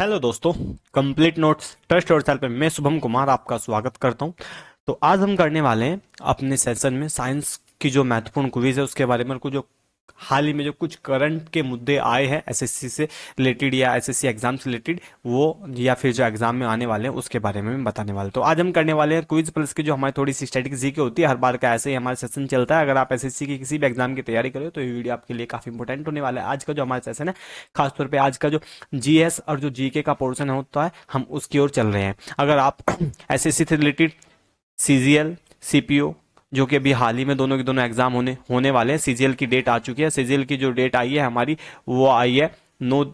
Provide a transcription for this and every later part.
Hello दोस्तों, complete notes trust और cell पे मैं शुभम कुमार आपका स्वागत करता हूं। तो आज हम करने वाले हैं अपने सेशन में साइंस की जो महत्वपूर्ण क्विज है उसके बारे में, कुछ जो हाल ही में जो कुछ करंट के मुद्दे आए हैं एसएससी से रिलेटेड या एसएससी एग्जाम से रिलेटेड, वो या फिर जो एग्जाम में आने वाले हैं उसके बारे में मैं बताने वाला हूं। तो आज हम करने वाले हैं क्विज प्लस की जो हमारी थोड़ी सी स्टैटिक जीके होती है, हर बार का ऐसे ही हमारा सेशन चलता है। अगर आप एसएससी की किसी भी एग्जाम की तैयारी करें तो ये वीडियो आपके लिए काफी इंपॉर्टेंट होने वाला है। आज का जो हमारा सेशन है, खासतौर पर आज का जो जीएस और जो जीके का पोर्शन होता है, हम उसकी ओर चल रहे हैं। अगर आप एसएससी से रिलेटेड सीजीएल, सीपीओ, जो कि अभी हाल ही में दोनों के दोनों एग्जाम होने वाले हैं। सीजीएल की डेट आ चुकी है। सीजीएल की जो डेट आई है हमारी, वो आई है 9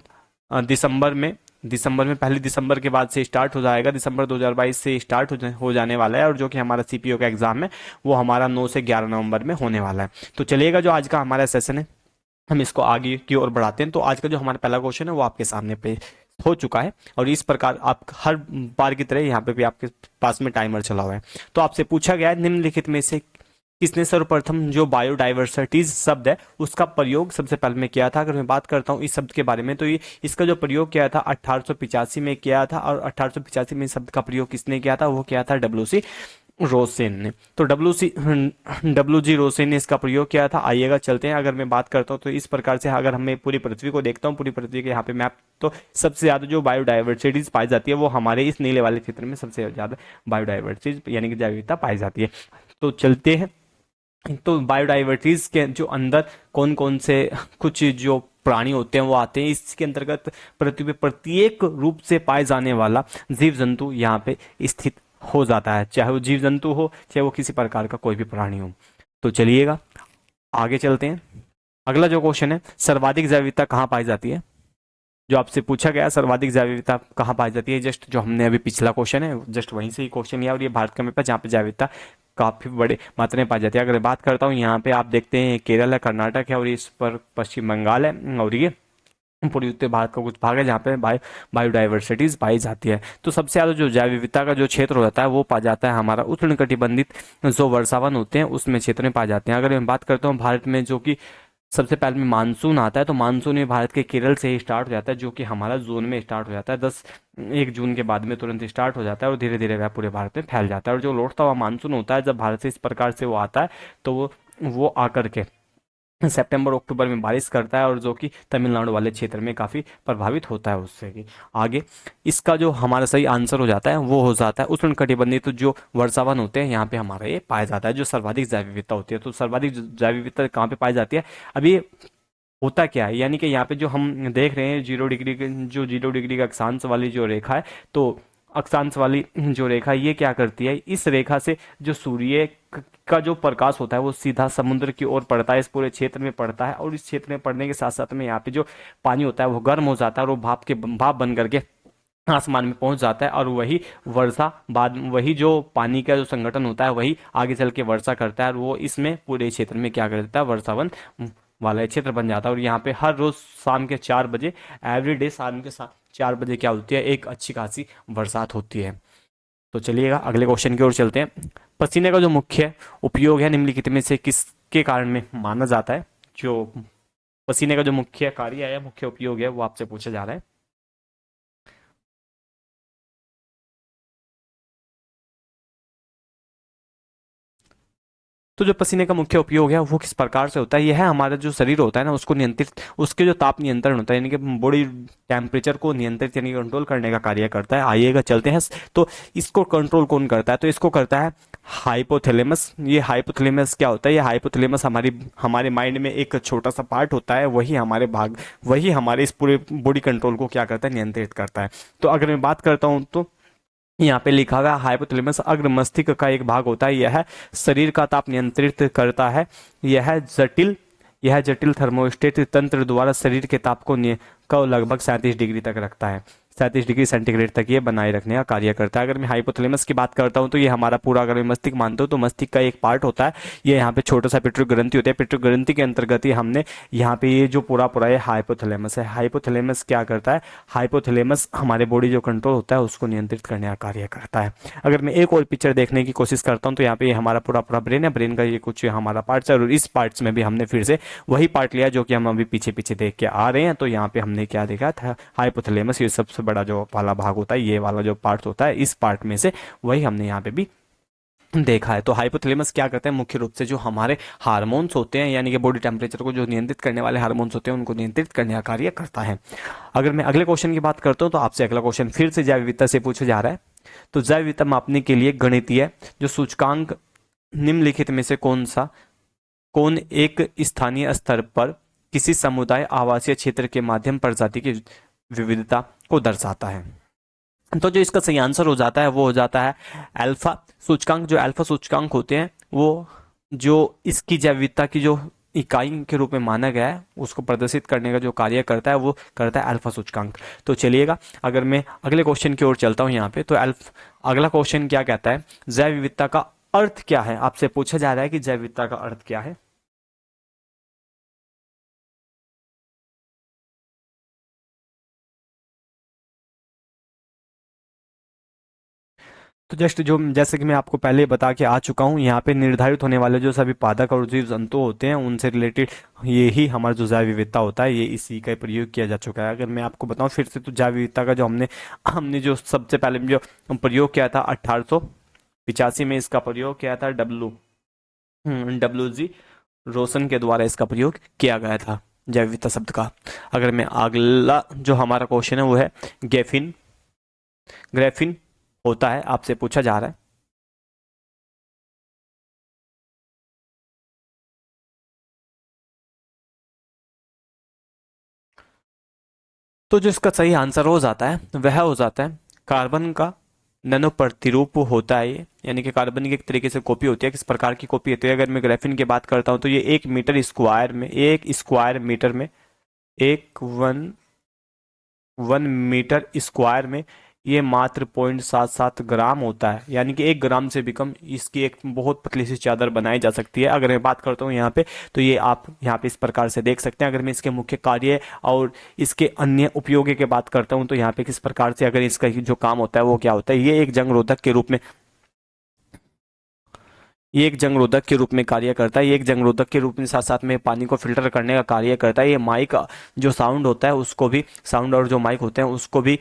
दिसंबर में। पहली दिसंबर के बाद से स्टार्ट हो जाएगा, दिसंबर 2022 से स्टार्ट हो जाने वाला है। और जो कि हमारा सीपीओ का एग्जाम है वो हमारा 9 से 11 नवंबर में होने वाला है। तो चलिएगा, जो आज का हमारा सेशन है हम इसको आगे की ओर बढ़ाते हैं। तो आज का जो हमारा पहला क्वेश्चन है वो आपके सामने पे हो चुका है, और इस प्रकार आप हर बार की तरह यहाँ पे भी आपके पास में टाइमर चला हुआ है। तो आपसे पूछा गया है, निम्नलिखित में से किसने सर्वप्रथम जो बायोडाइवर्सिटीज शब्द है उसका प्रयोग सबसे पहले में किया था। अगर मैं बात करता हूँ इस शब्द के बारे में, तो ये इसका जो प्रयोग किया था 1885 में किया था। और 1885 में इस शब्द का प्रयोग किसने किया था? वो किया था डब्ल्यू रोसेन ने। तो डब्ल्यू जी रोसेन ने इसका प्रयोग किया था। आइएगा चलते हैं। अगर मैं बात करता हूँ तो इस प्रकार से अगर हमें पूरी पृथ्वी को देखता हूँ, पूरी पृथ्वी के यहाँ पे मैप, तो सबसे ज्यादा जो बायोडाइवर्सिटीज पाई जाती है वो हमारे इस नीले वाले क्षेत्र में सबसे ज्यादा बायोडाइवर्सिटीज यानी कि जैव विविधता पाई जाती है। तो चलते हैं। तो बायोडाइवर्सिटीज के जो अंदर कौन कौन से कुछ जो प्राणी होते हैं वो आते हैं। इसके अंतर्गत पृथ्वी पे प्रत्येक रूप से पाए जाने वाला जीव जंतु यहाँ पे स्थित हो जाता है, चाहे वो जीव जंतु हो, चाहे वो किसी प्रकार का कोई भी प्राणी हो। तो चलिएगा आगे चलते हैं। अगला जो क्वेश्चन है, सर्वाधिक जैव विविधता कहाँ पाई जाती है? जो आपसे पूछा गया सर्वाधिक जैव विविधता कहाँ पाई जाती है, जस्ट जो हमने अभी पिछला क्वेश्चन है जस्ट वहीं से ही क्वेश्चन लिया। और ये भारत का मैप है जहाँ पे जैव विविधता काफी बड़े मात्रा में पाई जाती है। अगर बात करता हूँ यहाँ पे आप देखते हैं केरल है, कर्नाटक है, और इस पर पश्चिम बंगाल है, और ये पूरी उत्तर भारत का कुछ भाग है जहाँ पे बायोडाइवर्सिटीज पाई जाती है। तो सबसे ज्यादा जो जैव विविधता का जो क्षेत्र होता है वो पाया जाता है हमारा उष्ण कटिबंधित जो वर्षावन होते हैं उसमें क्षेत्र में पाए जाते हैं। अगर मैं बात करता हूँ भारत में, जो कि सबसे पहले में मानसून आता है, तो मानसून में भारत के केरल से ही स्टार्ट हो जाता है, जो कि हमारा जून में स्टार्ट हो जाता है। 1 जून के बाद में तुरंत स्टार्ट हो जाता है और धीरे धीरे वह पूरे भारत में फैल जाता है। और जो लौटता हुआ मानसून होता है, जब भारत से इस प्रकार से वो आता है तो वो आकर के सितंबर अक्टूबर में बारिश करता है, और जो कि तमिलनाडु वाले क्षेत्र में काफी प्रभावित होता है उससे भी आगे। इसका जो हमारा सही आंसर हो जाता है वो हो जाता है उष्ण कटिबंधीय तो जो वर्षावन होते हैं यहाँ पे हमारा ये पाया जाता है, जो सर्वाधिक जैव विविधता होती है। तो सर्वाधिक जैव विविधता कहाँ पे पाई जाती है? अभी होता क्या है, यानी कि यहाँ पे जो हम देख रहे हैं 0 डिग्री जो 0 डिग्री का अक्षांश वाली जो रेखा है, तो अक्षांश वाली जो रेखा ये क्या करती है, इस रेखा से जो सूर्य का जो प्रकाश होता है वो सीधा समुद्र की ओर पड़ता है, इस पूरे क्षेत्र में पड़ता है। और इस क्षेत्र में पड़ने के साथ साथ में यहाँ पे जो पानी होता है वो गर्म हो जाता है, और वो भाप बन करके आसमान में पहुंच जाता है। और वही वर्षा बाद वही जो पानी का जो संगठन होता है वही आगे चल के वर्षा करता है, और वो इसमें पूरे क्षेत्र में क्या कर देता है, वर्षावन वाला क्षेत्र बन जाता है। और यहाँ पे हर रोज शाम के 4 बजे, एवरीडे शाम के 4 बजे क्या होती है, एक अच्छी खासी बरसात होती है। तो चलिएगा अगले क्वेश्चन की ओर चलते हैं। पसीने का जो मुख्य उपयोग है निम्नलिखित में से किसके कारण में माना जाता है? जो पसीने का जो मुख्य कार्य है, मुख्य उपयोग है, वो आपसे पूछा जा रहा है। तो जो पसीने का मुख्य उपयोग है वो किस प्रकार से होता है? यह है हमारा जो शरीर होता है ना, उसको नियंत्रित, उसके जो ताप नियंत्रण होता है, यानी कि बॉडी टेम्परेचर को नियंत्रित यानी कंट्रोल करने का कार्य करता है। आइएगा चलते हैं। तो इसको कंट्रोल कौन करता है? तो इसको करता है हाइपोथैलेमस। ये हाइपोथैलेमस क्या होता है? ये हाइपोथैलेमस हमारे माइंड में एक छोटा सा पार्ट होता है, वही हमारे इस पूरे बॉडी कंट्रोल को क्या करता है, नियंत्रित करता है। तो अगर मैं बात करता हूँ तो यहाँ पे लिखा हुआ हाइपोथैलेमस अग्र मस्तिष्क का एक भाग होता है। यह शरीर का ताप नियंत्रित करता है। यह जटिल थर्मोस्टेट तंत्र द्वारा शरीर के ताप को लगभग 37 डिग्री तक रखता है। 37 डिग्री सेंटीग्रेड तक ये बनाए रखने का कार्य करता है। अगर मैं हाइपोथैलेमस की बात करता हूँ तो ये हमारा पूरा, अगर मैं मस्तिष्क मानता हूँ तो मस्तिष्क का एक पार्ट होता है। ये यहाँ पे छोटा सा पिट्यूटरी ग्रंथि होता है। पिट्यूटरी ग्रंथि के अंतर्गत ही हमने यहाँ पे ये जो पूरा ये हाइपोथैलेमस है। हाइपोथैलेमस क्या करता है? हाइपोथैलेमस हमारे बॉडी जो कंट्रोल होता है उसको नियंत्रित करने का कार्य करता है। अगर मैं एक और पिक्चर देखने की कोशिश करता हूँ तो यहाँ पे हमारा पूरा ब्रेन है। ब्रेन का ये कुछ हमारा पार्ट्स है, और इस पार्ट्स में भी हमने फिर से वही पार्ट लिया जो कि हम अभी पीछे पीछे देख के आ रहे हैं। तो यहाँ पे हमने क्या देखा था, हाइपोथैलेमस ये सबसे बड़ा जो वाला भाग होता है, ये वाला जो पार्ट होता है, इस पार्ट में से वही हमने यहाँ पे भी देखा है। तो हाइपोथैलेमस क्या करते हैं, मुख्य रूप से जो हमारे हार्मोन्स होते हैं, यानी कि बॉडी टेम्परेचर को जो नियंत्रित करने वाले हार्मोन्स होते हैं, उनको नियंत्रित करने का कार्य करता है। अगर मैं अगले क्वेश्चन की बात करता हूँ तो आपसे अगला क्वेश्चन फिर से जैव विविधता से पूछा जा रहा है। तो जैव विविधता मापने के लिए गणितीय जो सूचकांक निम्नलिखित में से कौन एक स्थानीय स्तर पर किसी समुदाय आवासीय क्षेत्र के माध्यम प्रजाति की विविधता को दर्शाता है। तो जो इसका सही आंसर हो जाता है वो हो जाता है अल्फा सूचकांक। जो अल्फा सूचकांक होते हैं वो जो इसकी जैव विविधता की जो इकाई के रूप में माना गया है उसको प्रदर्शित करने का जो कार्य करता है वो करता है अल्फा सूचकांक। तो चलिएगा, अगर मैं अगले क्वेश्चन की ओर चलता हूँ यहाँ पे, तो अगला क्वेश्चन क्या कहता है, जैव विविधता का अर्थ क्या है। आपसे पूछा जा रहा है कि जैव विविधता का अर्थ क्या है। तो जैसे कि मैं आपको पहले बता के आ चुका हूँ, यहाँ पे निर्धारित होने वाले जो सभी पादप और जीव जंतु होते हैं उनसे रिलेटेड ये ही हमारा जो जैव विविधता होता है, ये इसी का प्रयोग किया जा चुका है। अगर मैं आपको बताऊं फिर से, तो जैव विविधता का जो हमने जो सबसे पहले जो प्रयोग किया था 1885 में, इसका प्रयोग किया था डब्ल्यू जी रोशन के द्वारा इसका प्रयोग किया गया था जैव विविधता शब्द का। अगर मैं अगला जो हमारा क्वेश्चन है वो है ग्रेफिन होता है, आपसे पूछा जा रहा है। तो जो इसका सही आंसर हो जाता है वह हो जाता है कार्बन का नैनो प्रतिरूप होता है ये, यानी कि कार्बन की एक तरीके से कॉपी होती है। किस प्रकार की कॉपी होती है, अगर मैं ग्राफीन की बात करता हूं तो ये 1 मीटर स्क्वायर में एक वन मीटर स्क्वायर में ये मात्र 0.77 ग्राम होता है, यानी कि 1 ग्राम से भी कम इसकी एक बहुत पतली सी चादर बनाई जा सकती है। अगर मैं बात करता हूँ यहाँ पे, तो ये आप यहाँ पे इस प्रकार से देख सकते हैं। अगर मैं इसके मुख्य कार्य और इसके अन्य उपयोगों की बात करता हूँ तो यहाँ पे किस प्रकार से अगर इसका जो काम होता है वो क्या होता है, ये एक जंग रोधक के रूप में कार्य करता है। ये एक जंग रोधक के रूप में साथ साथ में पानी को फिल्टर करने का कार्य करता है। ये माइक जो साउंड होता है उसको भी, साउंड और जो माइक होते हैं उसको भी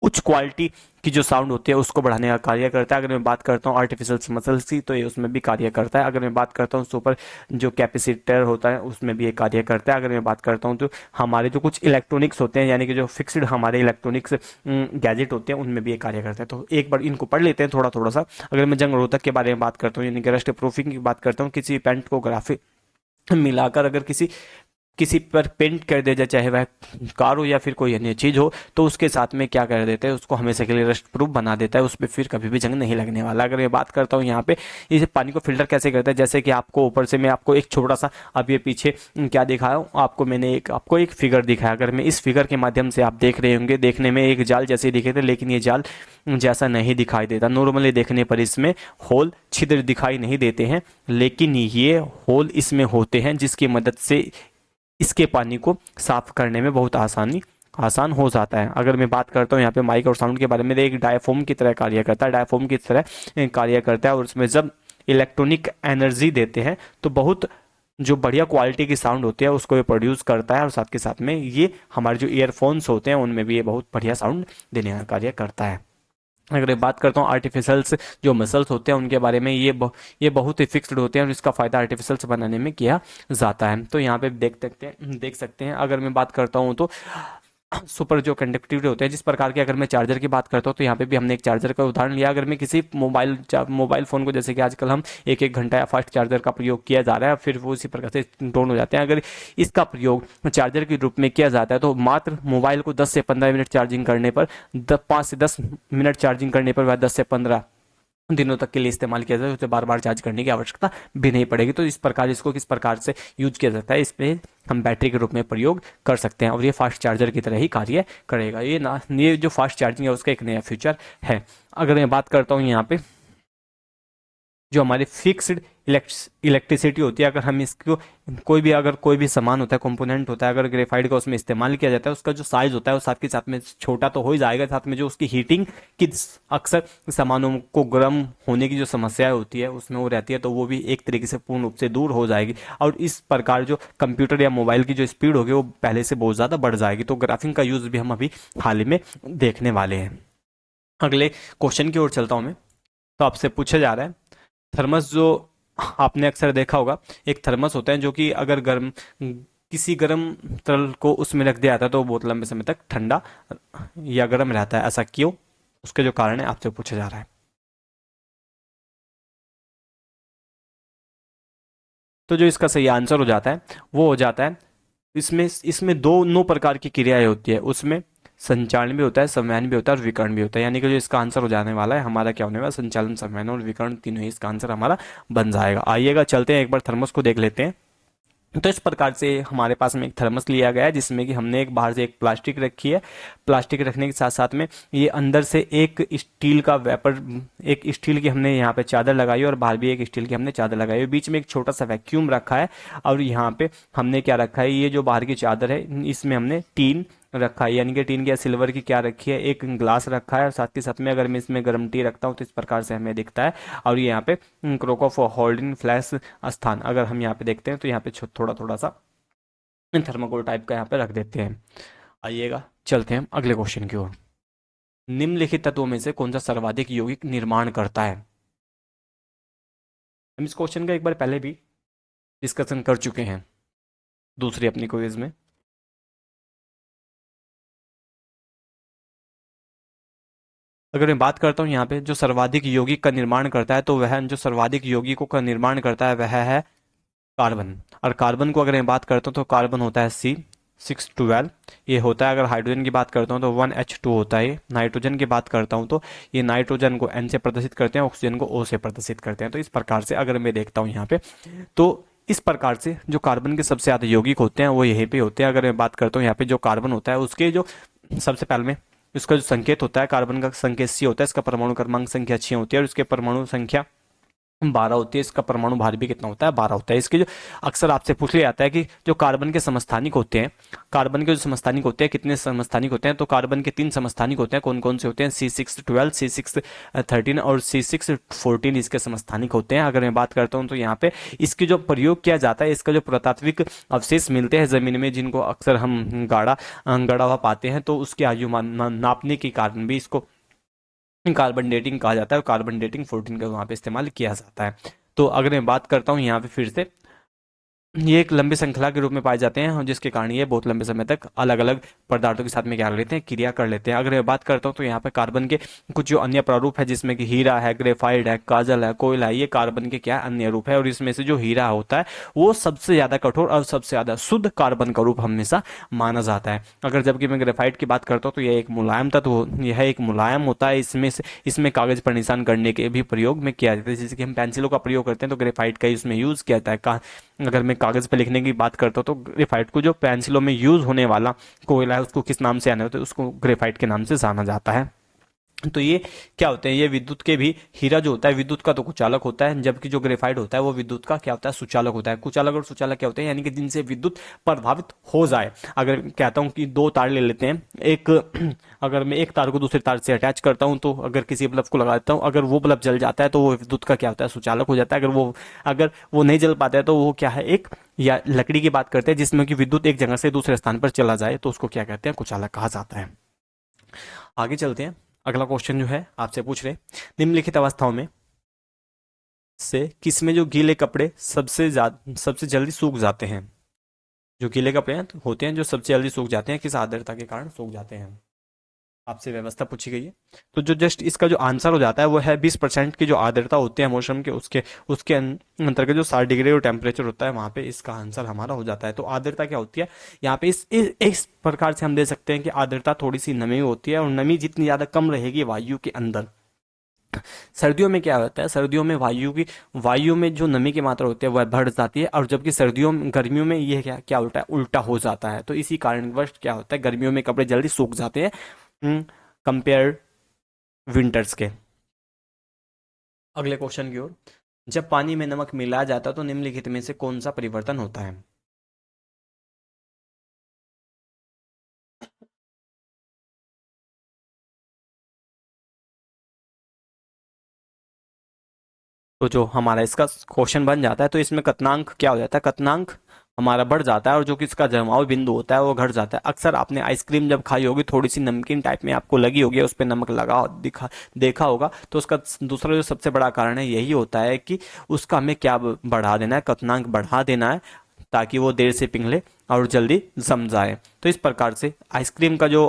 उच्च क्वालिटी की जो साउंड होती है उसको बढ़ाने का कार्य करता है। अगर मैं बात करता हूँ आर्टिफिशियल मसल्स की, तो ये उसमें भी कार्य करता है। अगर मैं बात करता हूँ सुपर जो कैपेसिटर होता है उसमें भी ये कार्य करता है। अगर मैं बात करता हूँ तो हमारे जो कुछ इलेक्ट्रॉनिक्स होते हैं, यानी कि जो फिक्स्ड हमारे इलेक्ट्रॉनिक्स गैजेट होते हैं उनमें भी ये कार्य करता है। तो एक बार इनको पढ़ लेते हैं थोड़ा थोड़ा सा। अगर मैं जंग रोधक के बारे में बात करता हूँ, यानी कि रस्ट प्रूफिंग की बात करता हूँ, किसी पेंट को ग्राफिक मिलाकर अगर किसी पर पेंट कर दिया जाए, चाहे वह कार हो या फिर कोई अन्य चीज हो, तो उसके साथ में क्या कर देते हैं, उसको हमेशा के लिए रस्ट प्रूफ बना देता है, उस पर फिर कभी भी जंग नहीं लगने वाला। अगर मैं बात करता हूँ यहाँ पे इसे पानी को फिल्टर कैसे करता है, जैसे कि आपको ऊपर से मैं आपको एक छोटा सा, अब ये पीछे क्या दिखाया हूँ आपको, मैंने आपको एक फिगर दिखाया। अगर मैं इस फिगर के माध्यम से आप देख रहे होंगे, देखने में एक जाल जैसे दिखे थे, लेकिन ये जाल जैसा नहीं दिखाई देता। नॉर्मली देखने पर इसमें होल छिद्र दिखाई नहीं देते हैं, लेकिन ये होल इसमें होते हैं जिसकी मदद से इसके पानी को साफ करने में बहुत आसान हो जाता है। अगर मैं बात करता हूँ यहाँ पे माइक और साउंड के बारे में, एक डायफोम की तरह कार्य करता है, डायफोम की तरह कार्य करता है, और उसमें जब इलेक्ट्रॉनिक एनर्जी देते हैं तो बहुत जो बढ़िया क्वालिटी की साउंड होती है उसको ये प्रोड्यूस करता है, और साथ के साथ में ये हमारे जो ईयरफोन्स होते हैं उनमें भी ये बहुत बढ़िया साउंड देने का कार्य करता है। अगर मैं बात करता हूँ आर्टिफिशियल्स जो मसल्स होते हैं उनके बारे में, ये बहुत ही फिक्स्ड होते हैं और इसका फायदा आर्टिफिशियल्स बनाने में किया जाता है। तो यहाँ पे देख सकते हैं। अगर मैं बात करता हूँ तो सुपर जो कंडक्टिविटी होते हैं, जिस प्रकार के, अगर मैं चार्जर की बात करता हूँ तो यहाँ पे भी हमने एक चार्जर का उदाहरण लिया। अगर मैं किसी मोबाइल फोन को, जैसे कि आजकल हम 1-1 घंटा या फास्ट चार्जर का प्रयोग किया जा रहा है, फिर वो इसी प्रकार से डाउन हो जाते हैं। अगर इसका प्रयोग चार्जर के रूप में किया जाता है तो मात्र मोबाइल को 10 से 15 मिनट चार्जिंग करने पर, 5 से 10 मिनट चार्जिंग करने पर वह 10 से 15 दिनों तक के लिए इस्तेमाल किया जाए, उसे बार बार चार्ज करने की आवश्यकता भी नहीं पड़ेगी। तो इस प्रकार इसको किस प्रकार से यूज किया जाता है, इस पे हम बैटरी के रूप में प्रयोग कर सकते हैं और ये फास्ट चार्जर की तरह ही कार्य करेगा। ये जो फास्ट चार्जिंग है उसका एक नया फीचर है। अगर मैं बात करता हूँ यहाँ पे जो हमारी फिक्स्ड इलेक्ट्रिसिटी होती है, अगर हम इसको अगर कोई भी सामान होता है, कंपोनेंट होता है, अगर ग्रेफाइट का उसमें इस्तेमाल किया जाता है, उसका जो साइज होता है वो साथ के साथ में छोटा तो हो ही जाएगा, साथ में जो उसकी हीटिंग की अक्सर सामानों को गर्म होने की जो समस्या होती है उसमें वो रहती है, तो वो भी एक तरीके से पूर्ण रूप से दूर हो जाएगी। और इस प्रकार जो कंप्यूटर या मोबाइल की जो स्पीड होगी वो पहले से बहुत ज़्यादा बढ़ जाएगी। तो ग्राफिंग का यूज़ भी हम अभी हाल ही में देखने वाले हैं। अगले क्वेश्चन की ओर चलता हूँ मैं। तो आपसे पूछा जा रहा है, थर्मस जो आपने अक्सर देखा होगा, एक थर्मस होता है जो कि अगर किसी गर्म तरल को उसमें रख दिया जाता है तो वो बहुत लंबे समय तक ठंडा या गर्म रहता है। ऐसा क्यों? उसके जो कारण है आपसे पूछा जा रहा है। तो जो इसका सही आंसर हो जाता है वो हो जाता है, इसमें इसमें दो प्रकार की क्रियाएं होती है, उसमें संचालन भी होता है, संवहन भी होता है और विकर्ण भी होता है। यानी कि जो इसका आंसर हो जाने वाला है हमारा क्या होने वाला, संचालन, संवहन और विकर्ण तीनों ही इसका आंसर हमारा बन जाएगा। आइएगा चलते हैं एक बार थर्मस को देख लेते हैं। तो इस प्रकार से हमारे पास में एक थर्मस लिया गया है जिसमें कि हमने एक बाहर से एक प्लास्टिक रखी है। प्लास्टिक रखने के साथ साथ में ये अंदर से एक स्टील का वेपर, एक स्टील की हमने यहाँ पे चादर लगाई है और बाहर भी एक स्टील की हमने चादर लगाई है। बीच में एक छोटा सा वैक्यूम रखा है और यहाँ पे हमने क्या रखा है, ये जो बाहर की चादर है इसमें हमने टीन रखा है, यानी कि टीन या सिल्वर की क्या रखी है, एक ग्लास रखा है और साथ के साथ में अगर मैं इसमें गर्म टी रखता हूँ तो इस प्रकार से हमें दिखता है। और ये यहाँ पे क्रोक होल्डिंग फ्लैश स्थान अगर हम यहाँ पे देखते हैं तो यहाँ पे थोड़ा थोड़ा सा थर्माकोल टाइप का यहाँ पे रख देते हैं। आइएगा चलते हैं हम अगले क्वेश्चन की ओर। निम्नलिखित तत्वों में से कौन सा सर्वाधिक यौगिक निर्माण करता है? हम इस क्वेश्चन का एक बार पहले भी डिस्कशन कर चुके हैं दूसरी अपनी क्विज में। अगर मैं बात करता हूँ यहाँ पे जो सर्वाधिक यौगिक का निर्माण करता है, तो वह जो सर्वाधिक यौगिकों का निर्माण करता है वह है कार्बन। और कार्बन को अगर मैं बात करता हूँ तो कार्बन होता है C612, ये होता है। अगर हाइड्रोजन की बात करता हूँ तो 1H2 होता है। नाइट्रोजन की बात करता हूँ तो ये नाइट्रोजन को N से प्रदर्शित करते हैं, ऑक्सीजन को O से प्रदर्शित करते हैं। तो इस प्रकार से अगर मैं देखता हूँ यहाँ पे, तो इस प्रकार से जो कार्बन के सबसे ज़्यादा यौगिक होते हैं वो यहीं पे होते हैं। अगर मैं बात करता हूँ यहाँ पे जो कार्बन होता है उसके जो सबसे पहले में इसका जो संकेत होता है, कार्बन का संकेत C होता है, इसका परमाणु क्रमांक संख्या 6 होती है और इसके परमाणु संख्या 12 होती है। इसका परमाणु भार भी कितना होता है? 12 होता है। इसके जो अक्सर आपसे पूछ लिया जाता है कि जो कार्बन के समस्थानिक होते हैं, कार्बन के जो समस्थानिक होते हैं कितने समस्थानिक होते हैं, तो कार्बन के 3 समस्थानिक होते हैं। कौन कौन से होते हैं? C612, C613 और C614 इसके समस्थानिक होते हैं। अगर मैं बात करता हूँ तो यहाँ पे इसकी जो प्रयोग किया जाता है, इसका जो पुरातात्विक अवशेष मिलते हैं जमीन में जिनको अक्सर हम गड़ा हुआ पाते हैं, तो उसकी आयु नापने के कारण भी इसको कार्बन डेटिंग कहा जाता है और कार्बन डेटिंग 14 का वहाँ पे इस्तेमाल किया जाता है। तो अगर मैं बात करता हूँ यहाँ पे फिर से, ये एक लंबी श्रृंखला के रूप में पाए जाते हैं और जिसके कारण ये बहुत लंबे समय तक अलग अलग पदार्थों के साथ में क्या कर लेते हैं, क्रिया कर लेते हैं। अगर मैं बात करता हूँ तो यहाँ पे कार्बन के कुछ जो अन्य प्रारूप है जिसमें कि हीरा है, ग्रेफाइट है, काजल है, कोयला है, ये कार्बन के क्या अन्य रूप है। और इसमें से जो हीरा होता है वो सबसे ज्यादा कठोर और सबसे ज्यादा शुद्ध कार्बन का रूप हमेशा माना जाता है। अगर जबकि मैं ग्रेफाइट की बात करता हूँ तो यह एक मुलायम तत्व, यह एक मुलायम होता है। इसमें कागज पर निशान करने के भी प्रयोग में किया जाता है, जैसे कि हम पेंसिलों का प्रयोग करते हैं तो ग्रेफाइट का इसमें यूज किया जाता है। अगर मैं कागज पर लिखने की बात करता हूँ तो ग्रेफाइट को जो पेंसिलों में यूज होने वाला कोयला है उसको किस नाम से आना होता है, उसको ग्रेफाइट के नाम से जाना जाता है। तो ये क्या होते हैं, ये विद्युत के भी, हीरा जो होता है विद्युत का तो कुचालक होता है, जबकि जो ग्रेफाइट होता है वो विद्युत का क्या होता है, सुचालक होता है। कुचालक और सुचालक क्या होते हैं, यानी कि जिनसे विद्युत प्रभावित हो जाए। अगर कहता हूँ कि दो तार ले लेते हैं, एक अगर मैं एक तार को दूसरे तार से अटैच करता हूँ तो अगर किसी बल्ब को लगा देता हूँ, अगर वो बल्ब जल जाता है तो वो विद्युत का क्या होता है, सुचालक हो जाता है। अगर वो नहीं जल पाता है तो वो क्या है, एक, या लकड़ी की बात करते हैं जिसमें कि विद्युत एक जगह से दूसरे स्थान पर चला जाए तो उसको क्या कहते हैं, कुचालक कहा जाता है। आगे चलते हैं। अगला क्वेश्चन जो है आपसे पूछ रहे, निम्नलिखित अवस्थाओं में से किसमें जो गीले कपड़े सबसे जल्दी सूख जाते हैं? जो गीले कपड़े होते हैं जो सबसे जल्दी सूख जाते हैं, किस आर्द्रता के कारण सूख जाते हैं? आपसे व्यवस्था पूछी गई है। तो जो जस्ट इसका जो आंसर हो जाता है वो है 20% की जो आर्द्रता होती है मौसम के, उसके अंतर्गत जो 60 डिग्री जो टेम्परेचर होता है वहां पे इसका आंसर हमारा हो जाता है। तो आर्द्रता क्या होती है यहाँ पे, इस प्रकार से हम दे सकते हैं कि आर्द्रता थोड़ी सी नमी होती है और नमी जितनी ज्यादा कम रहेगी वायु के अंदर। सर्दियों में क्या होता है, सर्दियों में वायु में जो नमी की मात्रा होती है वह बढ़ जाती है, और जबकि गर्मियों में ये क्या क्या उल्टा हो जाता है। तो इसी कारणवश क्या होता है, गर्मियों में कपड़े जल्दी सूख जाते हैं कंपेयर विंटर्स के। अगले क्वेश्चन की ओर। जब पानी में नमक मिलाया जाता है तो निम्नलिखित में से कौन सा परिवर्तन होता है? तो जो हमारा इसका क्वेश्चन बन जाता है, तो इसमें कथनांक क्या हो जाता है? कथनांक हमारा बढ़ जाता है और जो कि इसका जमाव बिंदु होता है वो घट जाता है। अक्सर आपने आइसक्रीम जब खाई होगी, थोड़ी सी नमकीन टाइप में आपको लगी होगी, उस पर नमक लगा दिखा देखा होगा, तो उसका दूसरा जो सबसे बड़ा कारण है यही होता है कि उसका हमें क्या बढ़ा देना है? कथनांक बढ़ा देना है, ताकि वो देर से पिघले और जल्दी जम जाए। तो इस प्रकार से आइसक्रीम का जो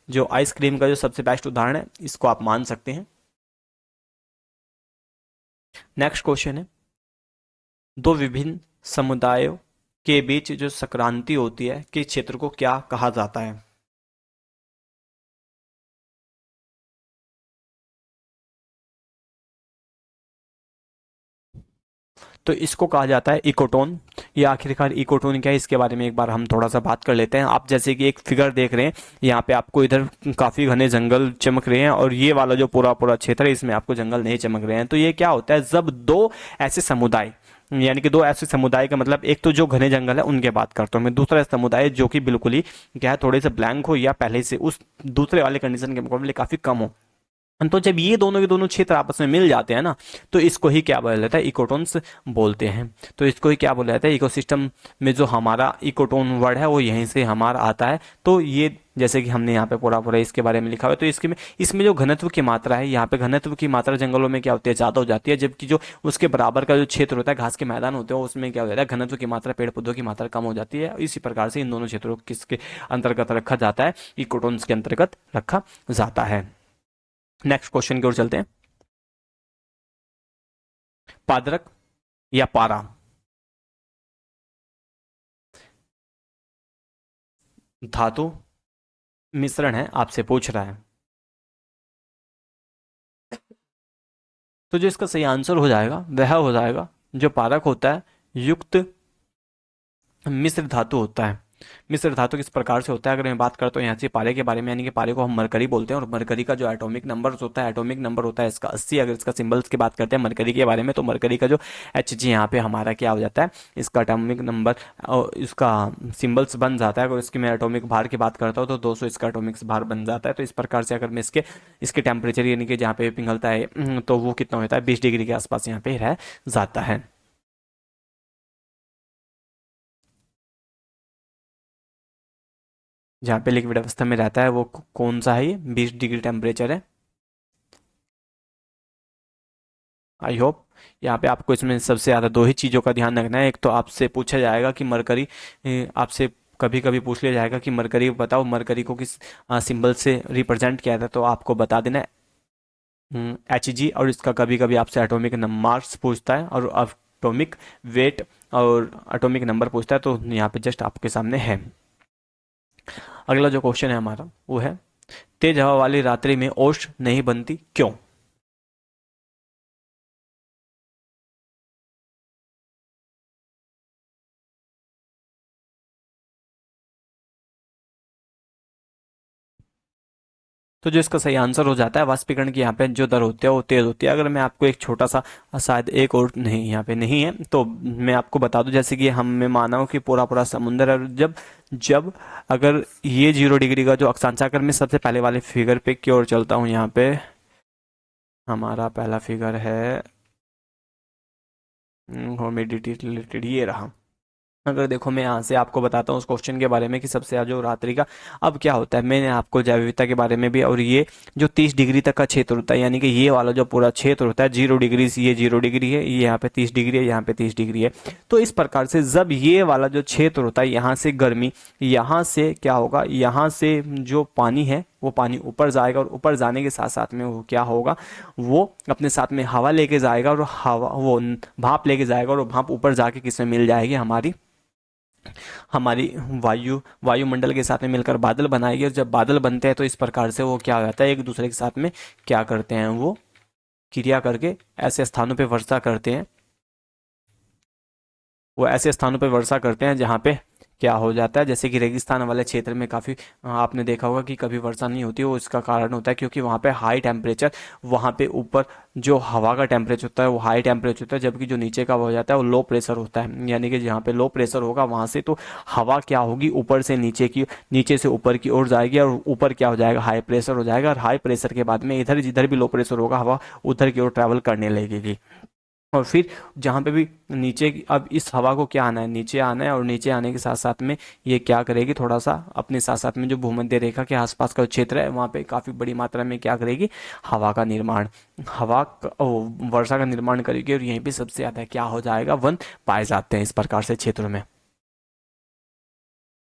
जो आइसक्रीम का जो सबसे बेस्ट उदाहरण है, इसको आप मान सकते हैं। नेक्स्ट क्वेश्चन है, दो विभिन्न समुदायों के बीच जो संक्रांति होती है किस क्षेत्र को क्या कहा जाता है? तो इसको कहा जाता है इकोटोन। ये आखिरकार इकोटोन क्या है, इसके बारे में एक बार हम थोड़ा सा बात कर लेते हैं। आप जैसे कि एक फिगर देख रहे हैं, यहाँ पे आपको इधर काफी घने जंगल चमक रहे हैं और ये वाला जो पूरा पूरा क्षेत्र है इसमें आपको जंगल नहीं चमक रहे हैं। तो ये क्या होता है, जब दो ऐसे समुदाय, यानी कि दो ऐसे समुदाय का मतलब, एक तो जो घने जंगल है उनके बात करता हूँ मैं, दूसरा समुदाय जो कि बिल्कुल ही क्या है, थोड़े से ब्लैंक हो या पहले से उस दूसरे वाले कंडीशन के मुकाबले काफी कम हो। तो जब ये दोनों के दोनों क्षेत्र आपस में मिल जाते हैं ना, तो इसको ही क्या बोला जाता है? इकोटोन्स बोलते हैं। तो इसको ही क्या बोला जाता है? इकोसिस्टम में जो हमारा इकोटोन वर्ड है वो यहीं से हमारा आता है। तो ये जैसे कि हमने यहाँ पे पूरा पूरा इसके बारे में लिखा हुआ है, तो इसके में इसमें जो घनत्व की मात्रा है, यहाँ पे घनत्व की मात्रा जंगलों में क्या होती है? ज्यादा हो जाती है, जबकि जो उसके बराबर का जो क्षेत्र होता है, घास के मैदान होते हैं, उसमें क्या हो जाता है? घनत्व की मात्रा, पेड़ पौधों की मात्रा कम हो जाती है। इसी प्रकार से इन दोनों क्षेत्रों को किसके अंतर्गत रखा जाता है? इकोटोन्स के अंतर्गत रखा जाता है। नेक्स्ट क्वेश्चन की ओर चलते हैं। पादरक या पारा धातु मिश्रण है, आपसे पूछ रहा है। तो जो इसका सही आंसर हो जाएगा वह हो जाएगा, जो पारक होता है युक्त मिश्र धातु होता है। मिश्र धातु किस प्रकार से होता है, अगर मैं बात करता हूँ यहाँ से पारे के बारे में, यानी कि पारे को हम मरकरी बोलते हैं, और मरकरी का जो एटॉमिक नंबर होता है, एटॉमिक नंबर होता है इसका 80। अगर इसका सिंबल्स की बात करते हैं मरकरी के बारे में, तो मरकरी का जो एच जी यहाँ पे हमारा क्या हो जाता है, इसका एटॉमिक नंबर और इसका सिंबल्स बन जाता है। अगर इसकी मैं एटॉमिक भार की बात करता हूँ तो 200 इसका एटॉमिक भार बन जाता है। तो इस प्रकार से अगर मैं इसके इसके टेम्परेचर यानी कि जहाँ पे पिघलता है तो वो कितना होता है? 20 डिग्री के आसपास यहाँ पे रह जाता है। जहाँ पे लिक्विड अवस्था में रहता है वो कौन सा है? ये 20 डिग्री टेम्परेचर है। आई होप यहाँ पे आपको इसमें सबसे ज़्यादा दो ही चीज़ों का ध्यान रखना है। एक तो आपसे पूछा जाएगा कि मरकरी, आपसे कभी कभी पूछ लिया जाएगा कि मरकरी बताओ, मरकरी को किस सिंबल से रिप्रेजेंट किया था, तो आपको बता देना एच जी। और इसका कभी कभी आपसे एटॉमिक मार्क्स पूछता है और एटॉमिक वेट और एटॉमिक नंबर पूछता है, तो यहाँ पे जस्ट आपके सामने है। अगला जो क्वेश्चन है हमारा वो है, तेज हवा वाली रात्रि में ओस नहीं बनती, क्यों? तो जो इसका सही आंसर हो जाता है, वाष्पीकरण की यहाँ पे जो दर होती है वो तेज होती है। अगर मैं आपको एक छोटा सा, शायद एक और नहीं यहाँ पे नहीं है, तो मैं आपको बता दूं, जैसे कि हम मैं माना हूँ कि पूरा पूरा समुंदर है, जब जब अगर ये 0 डिग्री का जो अक्षांश, अगर मैं सबसे पहले वाले फिगर पे की ओर चलता हूँ, यहाँ पे हमारा पहला फिगर है ह्यूमिडिटी रिलेटेड, ये रहा। अगर देखो मैं यहाँ से आपको बताता हूँ उस क्वेश्चन के बारे में कि सबसे ज्यादा जो रात्रि का, अब क्या होता है, मैंने आपको जैव विविधता के बारे में भी, और ये जो 30 डिग्री तक का क्षेत्र होता है, यानी कि ये वाला जो पूरा क्षेत्र होता है 0 डिग्री से, ये 0 डिग्री है, ये यहाँ पे 30 डिग्री है, यहाँ पे 30 डिग्री है। तो इस प्रकार से जब ये वाला जो क्षेत्र होता है, यहाँ से गर्मी, यहाँ से क्या होगा, यहाँ से जो पानी है वो पानी ऊपर जाएगा, और ऊपर जाने के साथ साथ में वो क्या होगा, वो अपने साथ में हवा लेके जाएगा, और हवा वो भाप लेके जाएगा, और वो भाप ऊपर जाके किसमें मिल जाएगी? हमारी हमारी वायुमंडल के साथ में मिलकर बादल बनाएगी। और जब बादल बनते हैं तो इस प्रकार से वो क्या हो जाता है, एक दूसरे के साथ में क्या करते हैं, वो क्रिया करके ऐसे स्थानों पे वर्षा करते हैं, वो ऐसे स्थानों पे वर्षा करते हैं जहाँ पे क्या हो जाता है, जैसे कि रेगिस्तान वाले क्षेत्र में काफ़ी आपने देखा होगा कि कभी वर्षा नहीं होती, वो इसका कारण होता है क्योंकि वहाँ पे हाई टेम्परेचर, वहाँ पे ऊपर जो हवा का टेम्परेचर होता है वो हाई टेम्परेचर होता है, जबकि जो नीचे का हो जाता है वो लो प्रेशर होता है। यानी कि जहाँ पे लो प्रेशर होगा वहाँ से तो हवा क्या होगी, ऊपर से नीचे की, नीचे से ऊपर की ओर जाएगी, और ऊपर क्या हो जाएगा, हाई प्रेशर हो जाएगा, और हाई प्रेशर के बाद में इधर जिधर भी लो प्रेशर होगा हवा उधर की ओर ट्रैवल करने लगेगी। और फिर जहाँ पे भी नीचे अब इस हवा को क्या आना है, नीचे आना है, और नीचे आने के साथ साथ में ये क्या करेगी, थोड़ा सा अपने साथ साथ में जो भूमध्य रेखा के आसपास का क्षेत्र है वहाँ पे काफ़ी बड़ी मात्रा में क्या करेगी, हवा का निर्माण, वर्षा का निर्माण करेगी, और यहीं पे सबसे ज़्यादा क्या हो जाएगा, वन पाए जाते हैं इस प्रकार से क्षेत्रों में।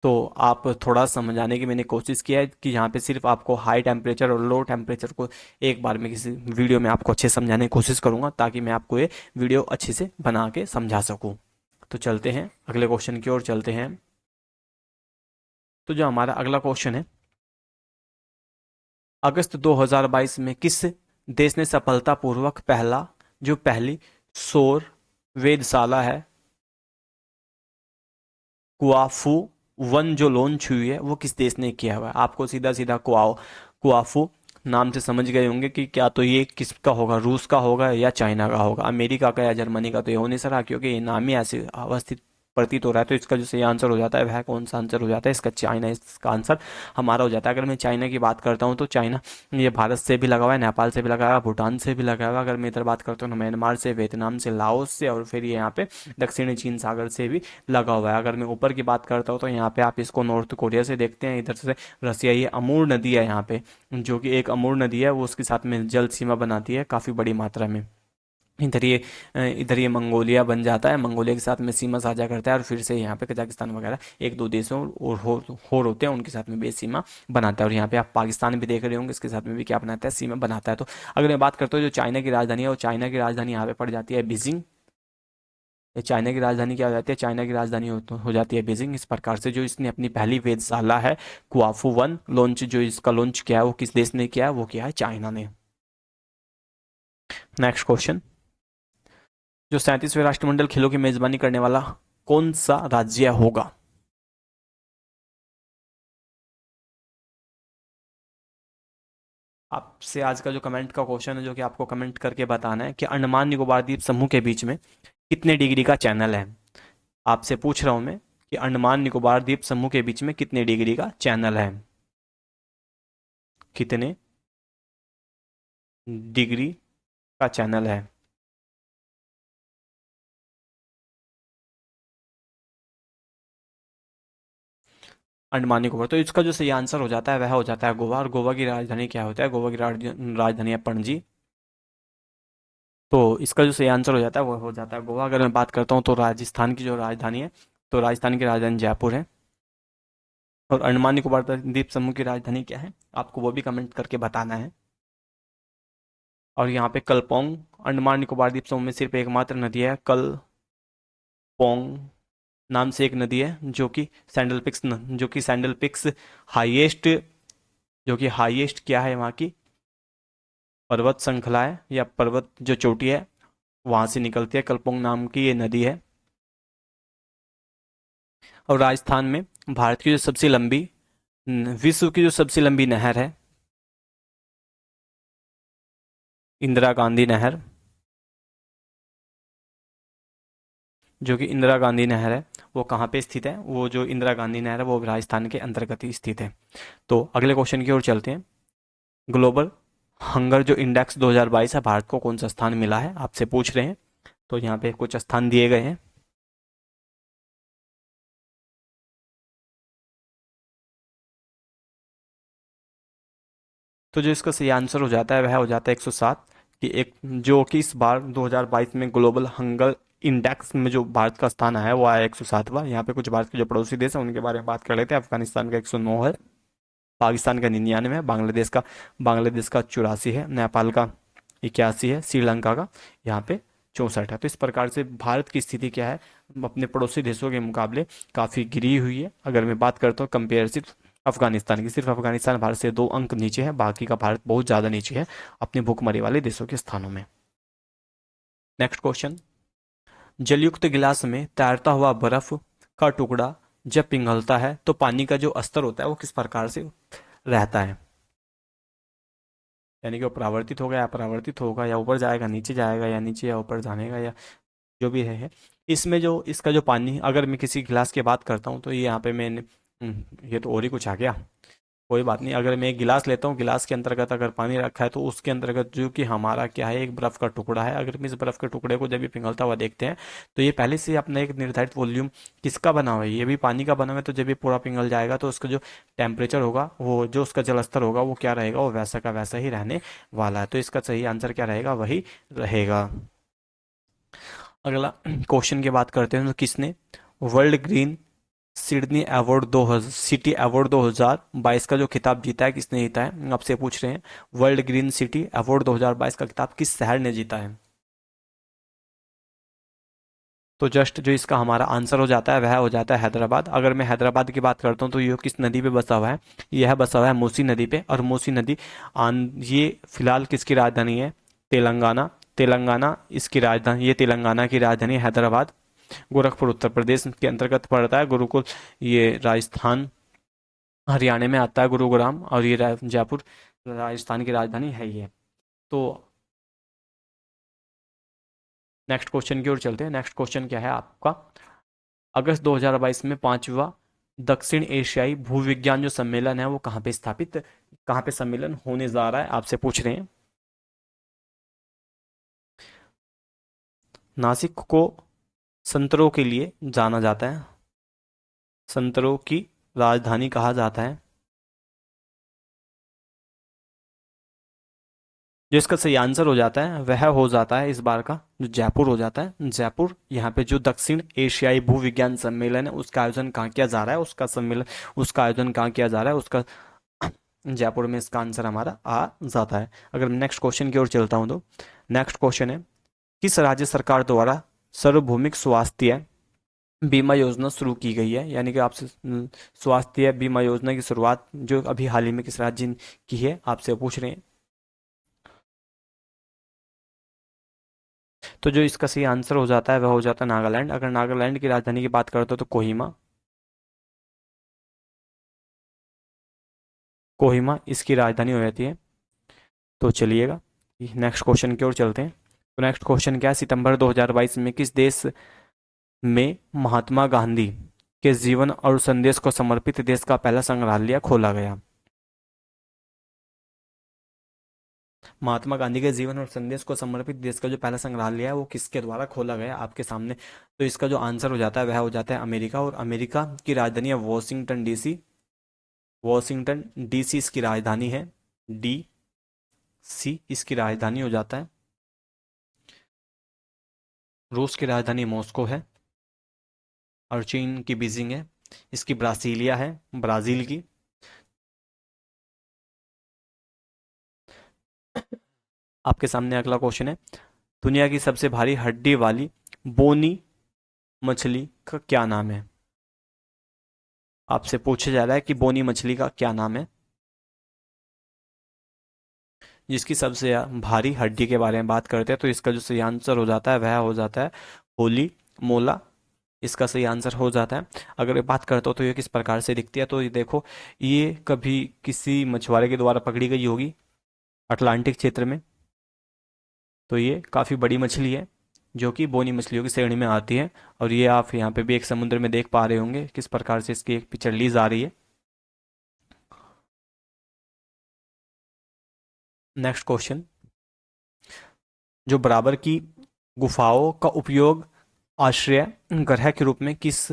तो आप थोड़ा समझाने की मैंने कोशिश किया है कि यहाँ पे सिर्फ आपको हाई टेम्परेचर और लो टेम्परेचर को एक बार में किसी वीडियो में आपको अच्छे समझाने की कोशिश करूँगा, ताकि मैं आपको ये वीडियो अच्छे से बना के समझा सकूँ। तो चलते हैं अगले क्वेश्चन की ओर चलते हैं। तो जो हमारा अगला क्वेश्चन है, अगस्त 2022 में किस देश ने सफलतापूर्वक पहली सौर वेधशाला है कुआफू वन जो लॉन्च हुई है वो किस देश ने किया हुआ है? आपको सीधा सीधा कुआफू नाम से समझ गए होंगे कि क्या तो ये किसका होगा, रूस का होगा या चाइना का होगा, अमेरिका का या जर्मनी का तो ये हो नहीं सका, क्योंकि ये नाम ही ऐसे अवस्थित प्रतीत हो रहा है। तो इसका जो सही आंसर हो जाता है वह कौन सा आंसर हो जाता है, इसका चाइना इसका आंसर हमारा हो जाता है। अगर मैं चाइना की बात करता हूँ तो चाइना ये भारत से भी लगा हुआ है, नेपाल से भी लगा हुआ है, भूटान से भी लगा हुआ है। अगर मैं इधर बात करता हूँ तो म्यांमार से, वियतनाम से, लाओस से, और फिर ये यहाँ पे दक्षिणी चीन सागर से भी लगा हुआ है। अगर मैं ऊपर की बात करता हूँ तो यहाँ पे आप इसको नॉर्थ कोरिया से देखते हैं, इधर से रसिया, ये अमूर नदी है यहाँ पे, जो कि एक अमूर नदी है, वो उसके साथ में जल सीमा बनाती है काफ़ी बड़ी मात्रा में। इधर ये मंगोलिया बन जाता है, मंगोलिया के साथ में सीमा साझा करता है, और फिर से यहाँ पे कजाकिस्तान वगैरह एक दो देशों और हो होते हैं, उनके साथ में भी सीमा बनाता है। और यहाँ पे आप पाकिस्तान भी देख रहे होंगे, इसके साथ में भी क्या बनाता है, सीमा बनाता है। तो अगर मैं बात करता हूँ जो चाइना की राजधानी है, वो चाइना की राजधानी यहाँ पे पड़ जाती है बीजिंग। ये चाइना की राजधानी क्या हो जाती है, चाइना की राजधानी हो जाती है बीजिंग। इस प्रकार से जो इसने अपनी पहली वेधशाला है कुआफू वन लॉन्च, जो इसका लॉन्च किया है वो किस देश ने किया है, वो किया है चाइना ने। नेक्स्ट क्वेश्चन, जो 37वें राष्ट्रमंडल खेलों की मेजबानी करने वाला कौन सा राज्य होगा? आपसे आज का जो कमेंट का क्वेश्चन है, जो कि आपको कमेंट करके बताना है कि अंडमान निकोबार द्वीप समूह के बीच में कितने डिग्री का चैनल है। आपसे पूछ रहा हूं मैं कि अंडमान निकोबार द्वीप समूह के बीच में कितने डिग्री का चैनल है, कितने डिग्री का चैनल है। अंडमान निकोबार, तो इसका जो सही आंसर हो जाता है वह हो जाता है गोवा। और गोवा की राजधानी क्या होता है, गोवा की राजधानी है पणजी। तो इसका जो सही आंसर हो जाता है वो हो जाता है गोवा। अगर मैं बात करता हूँ तो राजस्थान की जो राजधानी है, तो राजस्थान की राजधानी जयपुर है। और अंडमान निकोबार द्वीप समूह की राजधानी क्या है, आपको वो भी कमेंट करके बताना है। और यहाँ पे कलपोंग, अंडमान निकोबार द्वीप समूह में सिर्फ एकमात्र नदी है कलपोंग नाम से एक नदी है, जो कि सैंडल पिक्स हाईएस्ट, जो कि हाईएस्ट क्या है वहाँ की पर्वत श्रृंखला है, या पर्वत जो चोटी है वहां से निकलती है, कलपोंग नाम की ये नदी है। और राजस्थान में भारत की जो सबसे लंबी विश्व की जो सबसे लंबी नहर है, इंदिरा गांधी नहर, जो कि इंदिरा गांधी नहर है, वो कहाँ पे स्थित है, वो जो इंदिरा गांधी नहर है वो राजस्थान के अंतर्गत ही स्थित है। तो अगले क्वेश्चन की ओर चलते हैं। ग्लोबल हंगर जो इंडेक्स 2022 है, भारत को कौन सा स्थान मिला है, आपसे पूछ रहे हैं। तो यहाँ पे कुछ स्थान दिए गए हैं। तो जो इसका सही आंसर हो जाता है वह हो जाता है 107, कि एक जो कि इस बार 2022 में ग्लोबल हंगर इंडेक्स में जो भारत का स्थान आया है वो आया 107वां। यहाँ पे कुछ भारत के जो पड़ोसी देश हैं उनके बारे में बात कर लेते हैं। अफगानिस्तान का 109 है, पाकिस्तान का 99 है, बांग्लादेश का 84 है, नेपाल का 81 है, श्रीलंका का यहाँ पे 64 है। तो इस प्रकार से भारत की स्थिति क्या है, अपने पड़ोसी देशों के मुकाबले काफ़ी गिरी हुई है। अगर मैं बात करता हूँ कंपेयर सिर्फ अफगानिस्तान की, सिर्फ अफगानिस्तान भारत से 2 अंक नीचे है, बाकी का भारत बहुत ज़्यादा नीचे है अपने भूखमरी वाले देशों के स्थानों में। नेक्स्ट क्वेश्चन, जलयुक्त गिलास में तैरता हुआ बर्फ का टुकड़ा जब पिघलता है तो पानी का जो स्तर होता है वो किस प्रकार से रहता है, यानी कि वो परावर्तित होगा या अपरावर्तित होगा, या ऊपर जाएगा नीचे जाएगा, या नीचे या ऊपर जाने का, या जो भी है। इसमें जो इसका जो पानी, अगर मैं किसी गिलास की बात करता हूँ तो ये यहाँ पे मैंने ये तो और ही कुछ आ गया, कोई बात नहीं। अगर मैं एक गिलास लेता हूँ, गिलास के अंतर्गत अगर पानी रखा है तो उसके अंतर्गत जो कि हमारा क्या है, एक बर्फ का टुकड़ा है। अगर हम इस बर्फ के टुकड़े को जब भी पिघलता हुआ देखते हैं तो ये पहले से ही अपना एक निर्धारित वॉल्यूम किसका बना हुआ है, ये भी पानी का बना हुआ है। तो जब ये पूरा पिघल जाएगा तो उसका जो टेम्परेचर होगा, वो जो उसका जल स्तर होगा वो क्या रहेगा, वो वैसा का वैसा ही रहने वाला है। तो इसका सही आंसर क्या रहेगा, वही रहेगा। अगला क्वेश्चन की बात करते हैं तो किसने world green Sydney award 2000 city award 2022 का जो खिताब जीता है, किसने जीता है, आपसे पूछ रहे हैं। वर्ल्ड ग्रीन सिटी अवार्ड 2022 का खिताब किस शहर ने जीता है? तो जस्ट जो इसका हमारा आंसर हो जाता है वह हो जाता है हैदराबाद। अगर मैं हैदराबाद की बात करता हूँ तो ये किस नदी पे बसा हुआ है, यह बसा हुआ है मूसी नदी पे। और मूसी नदी ये फिलहाल किसकी राजधानी है, तेलंगाना। तेलंगाना इसकी राजधानी, ये तेलंगाना की राजधानी है हैदराबाद। गोरखपुर उत्तर प्रदेश के अंतर्गत पड़ता है। गुरुकुल ये राजस्थान हरियाणा में आता है, गुरुग्राम। और ये जयपुर राजस्थान की राजधानी है ये। तो नेक्स्ट क्वेश्चन की ओर चलते हैं। नेक्स्ट क्वेश्चन क्या है आपका, अगस्त 2022 में पांचवा दक्षिण एशियाई भूविज्ञान जो सम्मेलन है वो कहाँ पे स्थापित, कहाँ पे सम्मेलन होने जा रहा है, आपसे पूछ रहे हैं। नासिक को संतरों के लिए जाना जाता है, संतरों की राजधानी कहा जाता है। जो इसका सही आंसर हो जाता है वह हो जाता है इस बार का जो जयपुर हो जाता है। जयपुर, यहाँ पे जो दक्षिण एशियाई भूविज्ञान सम्मेलन है उसका आयोजन कहाँ किया जा रहा है, उसका सम्मेलन, उसका आयोजन कहाँ किया जा रहा है, उसका जयपुर में इसका आंसर हमारा आ जाता है। अगर मैं नेक्स्ट क्वेश्चन की ओर चलता हूँ तो नेक्स्ट क्वेश्चन है, किस राज्य सरकार द्वारा सार्वभौमिक स्वास्थ्य बीमा योजना शुरू की गई है, यानी कि आपसे स्वास्थ्य बीमा योजना की शुरुआत जो अभी हाल ही में किस राज्य ने की है, आपसे पूछ रहे हैं। तो जो इसका सही आंसर हो जाता है वह हो जाता है नागालैंड। अगर नागालैंड की राजधानी की बात करते हो तो कोहिमा, कोहिमा इसकी राजधानी हो जाती है। तो चलिएगा नेक्स्ट क्वेश्चन की ओर चलते हैं। तो नेक्स्ट क्वेश्चन क्या है, सितंबर 2022 में किस देश में महात्मा गांधी के जीवन और संदेश को समर्पित देश का पहला संग्रहालय खोला गया? महात्मा गांधी के जीवन और संदेश को समर्पित देश का जो पहला संग्रहालय है वो किसके द्वारा खोला गया आपके सामने? तो इसका जो आंसर हो जाता है वह हो जाता है अमेरिका। और अमेरिका की राजधानी है वॉशिंगटन डीसी। वॉशिंगटन डीसी इसकी राजधानी है, डी सी इसकी राजधानी हो जाता है। रूस की राजधानी मॉस्को है। और चीन की बीजिंग है, इसकी ब्रासीलिया है, ब्राजील की। आपके सामने अगला क्वेश्चन है, दुनिया की सबसे भारी हड्डी वाली बोनी मछली का क्या नाम है? आपसे पूछा जा रहा है कि बोनी मछली का क्या नाम है, जिसकी सबसे भारी हड्डी के बारे में बात करते हैं। तो इसका जो सही आंसर हो जाता है वह हो जाता है होली मोला, इसका सही आंसर हो जाता है। अगर मैं बात करता हूँ तो ये किस प्रकार से दिखती है, तो ये देखो, ये कभी किसी मछुआरे के द्वारा पकड़ी गई होगी अटलांटिक क्षेत्र में। तो ये काफ़ी बड़ी मछली है जो कि बोनी मछलियों की श्रेणी में आती है। और ये आप यहाँ पे भी एक समुद्र में देख पा रहे होंगे किस प्रकार से इसकी एक पिक्चर ली जा रही है। नेक्स्ट क्वेश्चन, जो बराबर की गुफाओं का उपयोग आश्रय गृह के रूप में किस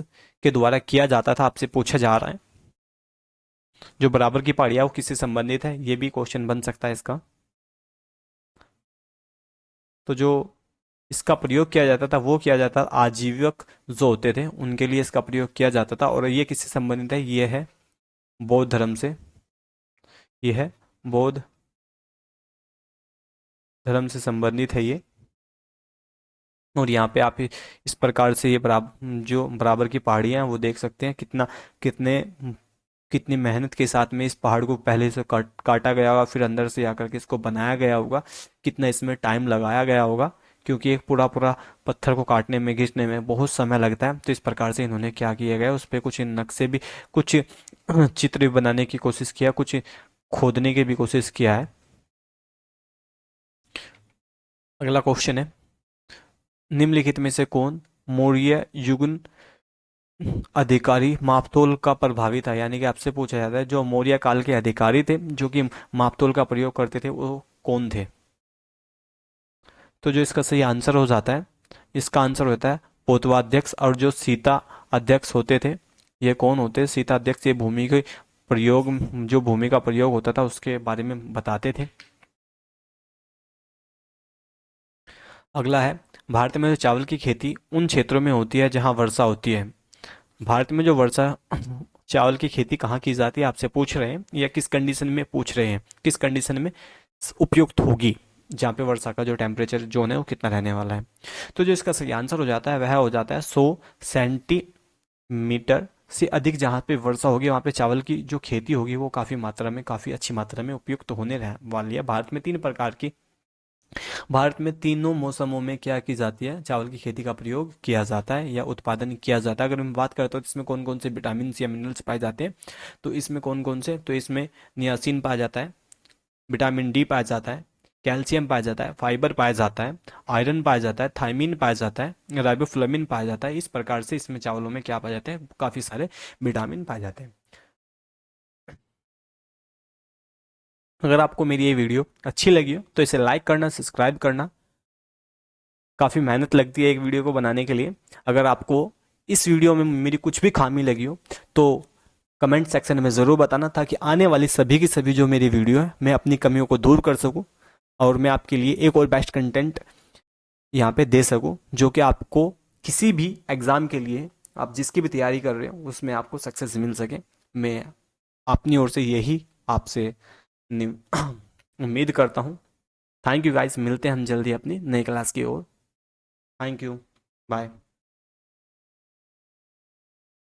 के द्वारा किया जाता था, आपसे पूछा जा रहा है। जो बराबर की पहाड़ियाँ वो किससे संबंधित है, ये भी क्वेश्चन बन सकता है इसका। तो जो इसका प्रयोग किया जाता था वो किया जाता, आजीविक जो होते थे उनके लिए इसका प्रयोग किया जाता था। और ये किससे संबंधित है, ये है बौद्ध धर्म से, ये है बौद्ध धर्म से संबंधित है ये। और यहाँ पे आप इस प्रकार से ये बराबर जो बराबर की पहाड़ियाँ हैं वो देख सकते हैं, कितना कितने कितनी मेहनत के साथ में इस पहाड़ को पहले से काटा गया होगा, फिर अंदर से आकर के इसको बनाया गया होगा, कितना इसमें टाइम लगाया गया होगा, क्योंकि एक पूरा पूरा पत्थर को काटने में, घिसने में बहुत समय लगता है। तो इस प्रकार से इन्होंने क्या किया गया, उस पर कुछ नक्शे भी, कुछ चित्र भी बनाने की कोशिश किया, कुछ खोदने की भी कोशिश किया है। अगला क्वेश्चन है, निम्नलिखित में से कौन मौर्य युग अधिकारी मापतोल का प्रभावी था? यानी कि आपसे पूछा जाता है जो मौर्य काल के अधिकारी थे जो कि मापतोल का प्रयोग करते थे, वो कौन थे? तो जो इसका सही आंसर हो जाता है, इसका आंसर होता है पोतवाध्यक्ष। और जो सीता अध्यक्ष होते थे, ये कौन होते? सीता अध्यक्ष। ये भूमि के प्रयोग, जो भूमि का प्रयोग होता था उसके बारे में बताते थे। अगला है, भारत में जो चावल की खेती उन क्षेत्रों में होती है जहां वर्षा होती है। भारत में जो वर्षा चावल की खेती कहाँ की जाती है आपसे पूछ रहे हैं, या किस कंडीशन में पूछ रहे हैं, किस कंडीशन में उपयुक्त होगी, जहाँ पे वर्षा का जो टेम्परेचर जोन है वो कितना रहने वाला है। तो जो इसका सही आंसर हो जाता है वह हो जाता है 100 सेंटीमीटर से अधिक। जहाँ पे वर्षा होगी वहाँ पे चावल की जो खेती होगी वो काफ़ी मात्रा में, काफ़ी अच्छी मात्रा में उपयुक्त होने वाली है। भारत में तीनों मौसमों में क्या की जाती है, चावल की खेती का प्रयोग किया जाता है या उत्पादन किया जाता है। अगर हम बात करते हो तो इसमें कौन कौन से विटामिन या मिनरल्स पाए जाते हैं, तो इसमें कौन कौन से, तो इसमें नियासिन पाया जाता है, विटामिन डी पाया जाता है, कैल्शियम पाया जाता है, फाइबर पाया जाता है, आयरन पाया जाता है, थायमीन पाया जाता है, राइबोफ्लाविन पाया जाता है। इस प्रकार से इसमें चावलों में क्या पाए जाते हैं, काफ़ी सारे विटामिन पाए जाते हैं। अगर आपको मेरी ये वीडियो अच्छी लगी हो तो इसे लाइक करना, सब्सक्राइब करना। काफ़ी मेहनत लगती है एक वीडियो को बनाने के लिए। अगर आपको इस वीडियो में मेरी कुछ भी खामी लगी हो तो कमेंट सेक्शन में ज़रूर बताना, ताकि आने वाली सभी की सभी जो मेरी वीडियो है मैं अपनी कमियों को दूर कर सकूं और मैं आपके लिए एक और बेस्ट कंटेंट यहाँ पे दे सकूं, जो कि आपको किसी भी एग्ज़ाम के लिए, आप जिसकी भी तैयारी कर रहे हो उसमें आपको सक्सेस मिल सके। मैं अपनी ओर से यही आपसे उम्मीद करता हूँ। थैंक यू गाइस, मिलते हैं हम जल्दी अपनी नई क्लास की ओर। Thank you, bye.